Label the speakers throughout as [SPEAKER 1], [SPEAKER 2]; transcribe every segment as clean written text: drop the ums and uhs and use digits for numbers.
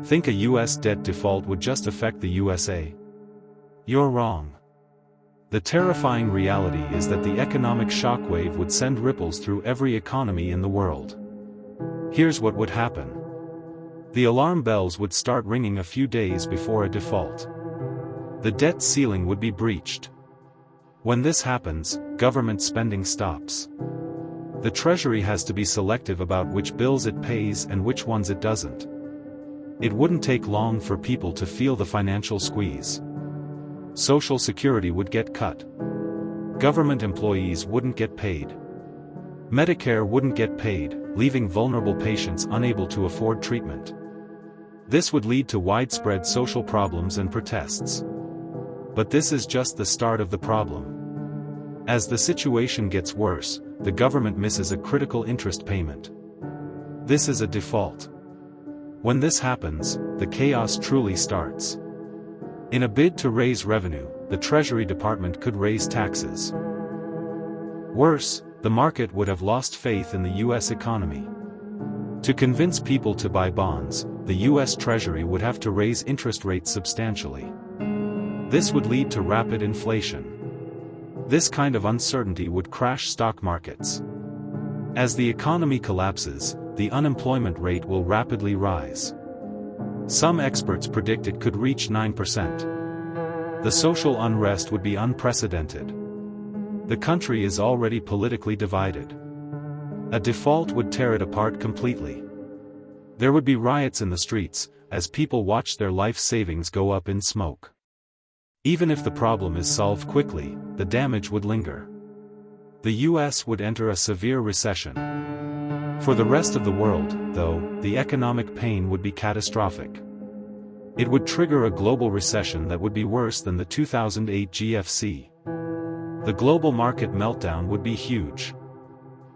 [SPEAKER 1] Think a US debt default would just affect the USA? You're wrong. The terrifying reality is that the economic shockwave would send ripples through every economy in the world. Here's what would happen. The alarm bells would start ringing a few days before a default. The debt ceiling would be breached. When this happens, government spending stops. The Treasury has to be selective about which bills it pays and which ones it doesn't. It wouldn't take long for people to feel the financial squeeze. Social Security would get cut. Government employees wouldn't get paid. Medicare wouldn't get paid, leaving vulnerable patients unable to afford treatment. This would lead to widespread social problems and protests. But this is just the start of the problem. As the situation gets worse, the government misses a critical interest payment. This is a default. When this happens, the chaos truly starts. In a bid to raise revenue, the Treasury Department could raise taxes. Worse, the market would have lost faith in the US economy. To convince people to buy bonds, the US Treasury would have to raise interest rates substantially. This would lead to rapid inflation. This kind of uncertainty would crash stock markets. As the economy collapses, the unemployment rate will rapidly rise. Some experts predict it could reach 9%. The social unrest would be unprecedented. The country is already politically divided. A default would tear it apart completely. There would be riots in the streets, as people watch their life savings go up in smoke. Even if the problem is solved quickly, the damage would linger. The US would enter a severe recession. For the rest of the world, though, the economic pain would be catastrophic. It would trigger a global recession that would be worse than the 2008 GFC. The global market meltdown would be huge.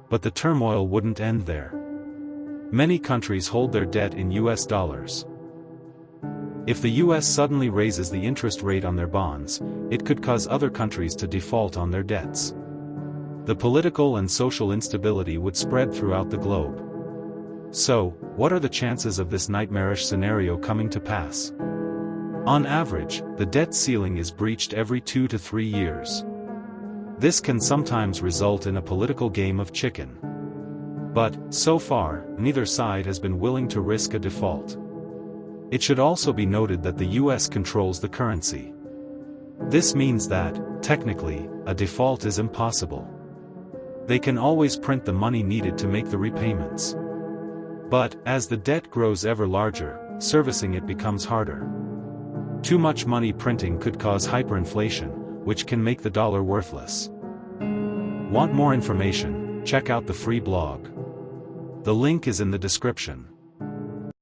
[SPEAKER 1] But the turmoil wouldn't end there. Many countries hold their debt in US dollars. If the US suddenly raises the interest rate on their bonds, it could cause other countries to default on their debts. The political and social instability would spread throughout the globe. So, what are the chances of this nightmarish scenario coming to pass? On average, the debt ceiling is breached every 2 to 3 years. This can sometimes result in a political game of chicken. But, so far, neither side has been willing to risk a default. It should also be noted that the US controls the currency. This means that, technically, a default is impossible. They can always print the money needed to make the repayments. But, as the debt grows ever larger, servicing it becomes harder. Too much money printing could cause hyperinflation, which can make the dollar worthless. Want more information? Check out the free blog. The link is in the description.